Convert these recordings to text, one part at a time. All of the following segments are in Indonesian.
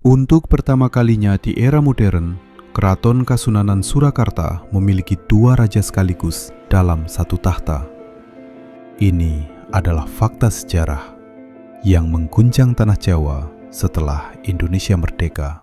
Untuk pertama kalinya di era modern, Keraton Kasunanan Surakarta memiliki dua raja sekaligus dalam satu tahta. Ini adalah fakta sejarah yang mengguncang tanah Jawa setelah Indonesia merdeka.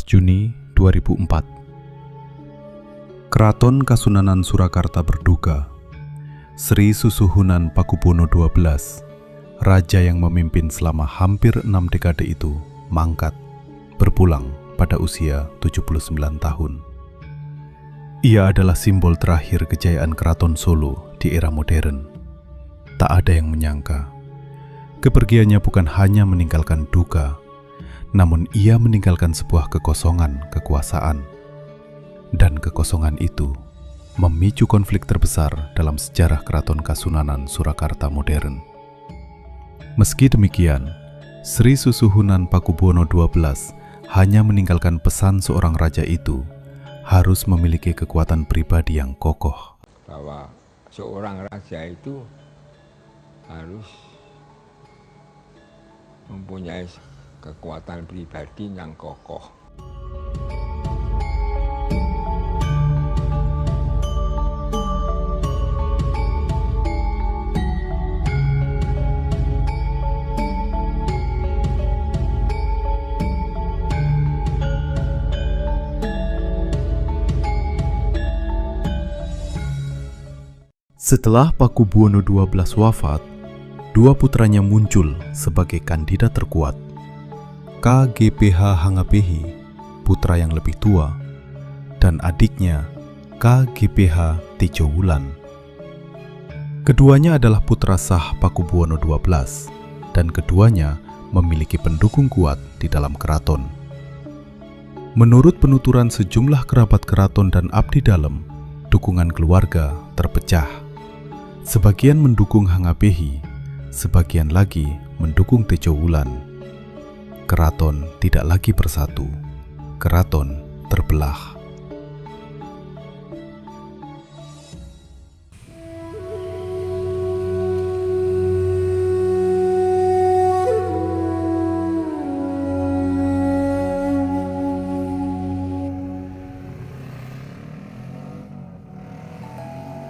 Juni 2004. Keraton Kasunanan Surakarta berduka. Sri Susuhunan Pakubuwono XII, raja yang memimpin selama hampir 6 dekade itu, mangkat, berpulang pada usia 79 tahun. Ia adalah simbol terakhir kejayaan Keraton Solo di era modern. Tak ada yang menyangka, kepergiannya bukan hanya meninggalkan duka, namun ia meninggalkan sebuah kekosongan kekuasaan. Dan kekosongan itu memicu konflik terbesar dalam sejarah Keraton Kasunanan Surakarta modern. Meski demikian, Sri Susuhunan Pakubuwono XII hanya meninggalkan pesan seorang raja itu harus memiliki kekuatan pribadi yang kokoh. Bahwa seorang raja itu harus mempunyai kekuatan pribadi yang kokoh. Setelah Pakubuwono XII wafat, dua putranya muncul sebagai kandidat terkuat. KGPH Hangapehi, putra yang lebih tua, dan adiknya KGPH Tejowulan. Keduanya adalah putra sah Pakubuwono XII, dan keduanya memiliki pendukung kuat di dalam keraton. Menurut penuturan sejumlah kerabat keraton dan abdi dalam, dukungan keluarga terpecah. Sebagian mendukung Hangapehi, sebagian lagi mendukung Tejowulan. Keraton tidak lagi bersatu, keraton terbelah.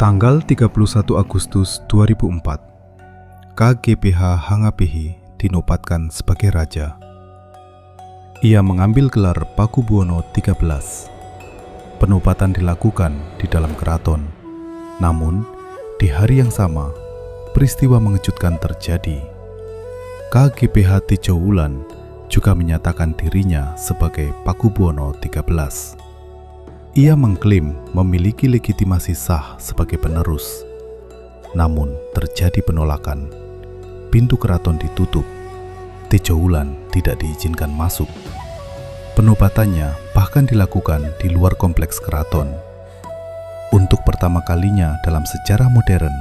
Tanggal 31 Agustus 2004, KGPH Hangapehi dinobatkan sebagai raja. Ia mengambil gelar Pakubuwono XIII. Penobatan dilakukan di dalam keraton. Namun, di hari yang sama, peristiwa mengejutkan terjadi. KGPH Tejowulan juga menyatakan dirinya sebagai Pakubuwono XIII. Ia mengklaim memiliki legitimasi sah sebagai penerus. Namun, terjadi penolakan. Pintu keraton ditutup. Tejowulan tidak diizinkan masuk. Penobatannya bahkan dilakukan di luar kompleks keraton. Untuk pertama kalinya dalam sejarah modern,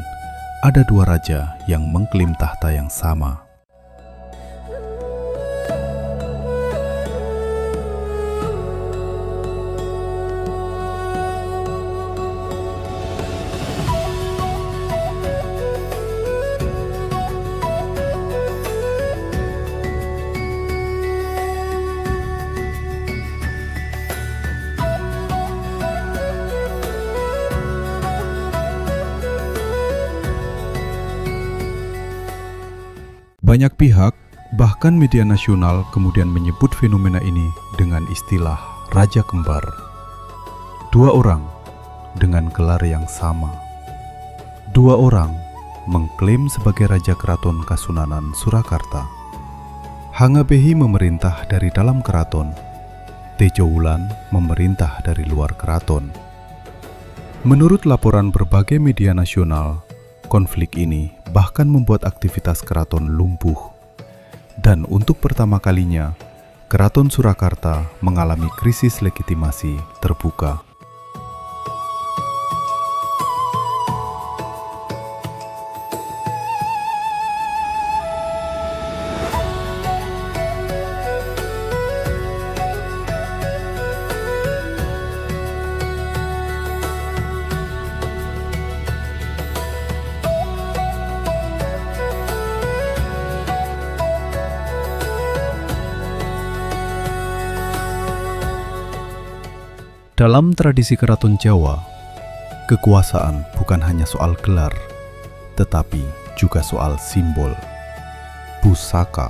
ada dua raja yang mengklaim tahta yang sama. Banyak pihak, bahkan media nasional kemudian menyebut fenomena ini dengan istilah Raja Kembar. Dua orang dengan gelar yang sama. Dua orang mengklaim sebagai Raja Keraton Kasunanan Surakarta. Hangapehi memerintah dari dalam keraton, Tejowulan memerintah dari luar keraton. Menurut laporan berbagai media nasional, konflik ini bahkan membuat aktivitas keraton lumpuh. Dan untuk pertama kalinya, Keraton Surakarta mengalami krisis legitimasi terbuka. Dalam tradisi keraton Jawa, kekuasaan bukan hanya soal gelar, tetapi juga soal simbol, pusaka.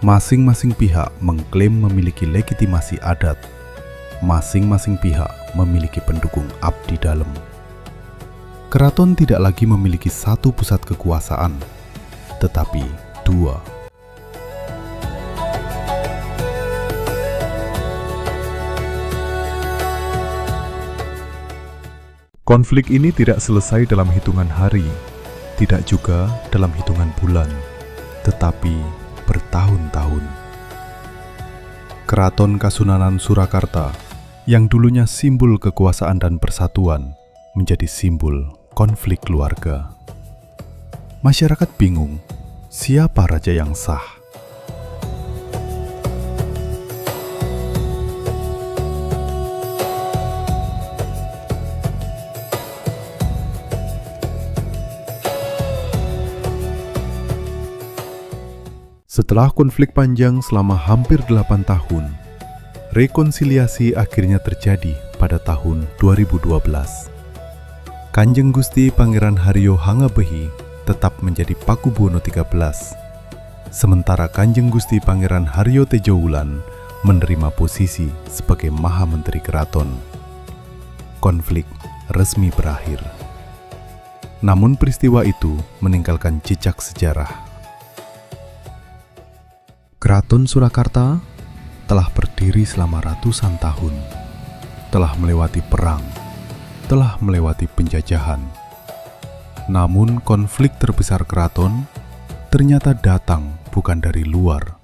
Masing-masing pihak mengklaim memiliki legitimasi adat, masing-masing pihak memiliki pendukung abdi dalam. Keraton tidak lagi memiliki satu pusat kekuasaan, tetapi dua. Konflik ini tidak selesai dalam hitungan hari, tidak juga dalam hitungan bulan, tetapi bertahun-tahun. Keraton Kasunanan Surakarta, yang dulunya simbol kekuasaan dan persatuan, menjadi simbol konflik keluarga. Masyarakat bingung, siapa raja yang sah? Setelah konflik panjang selama hampir 8 tahun, rekonsiliasi akhirnya terjadi pada tahun 2012. Kanjeng Gusti Pangeran Haryo Hangabehi tetap menjadi Pakubuwono XIII, sementara Kanjeng Gusti Pangeran Haryo Tejowulan menerima posisi sebagai Maha Menteri Keraton. Konflik resmi berakhir. Namun peristiwa itu meninggalkan jejak sejarah. Keraton Surakarta telah berdiri selama ratusan tahun, telah melewati perang, telah melewati penjajahan. Namun konflik terbesar keraton ternyata datang bukan dari luar,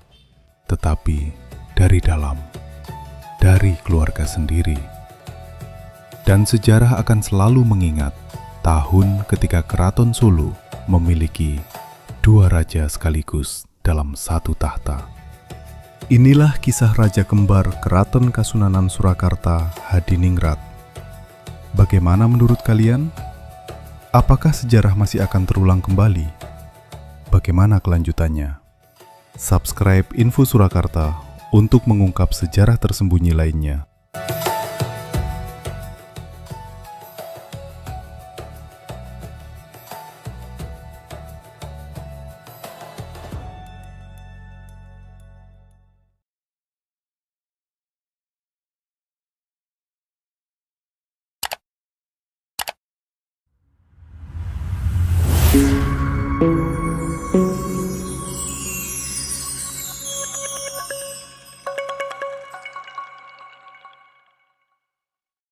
tetapi dari dalam, dari keluarga sendiri. Dan sejarah akan selalu mengingat tahun ketika Keraton Solo memiliki dua raja sekaligus dalam satu tahta. Inilah kisah Raja Kembar Keraton Kasunanan Surakarta Hadiningrat. Bagaimana menurut kalian? Apakah sejarah masih akan terulang kembali? Bagaimana kelanjutannya? Subscribe Info Surakarta untuk mengungkap sejarah tersembunyi lainnya.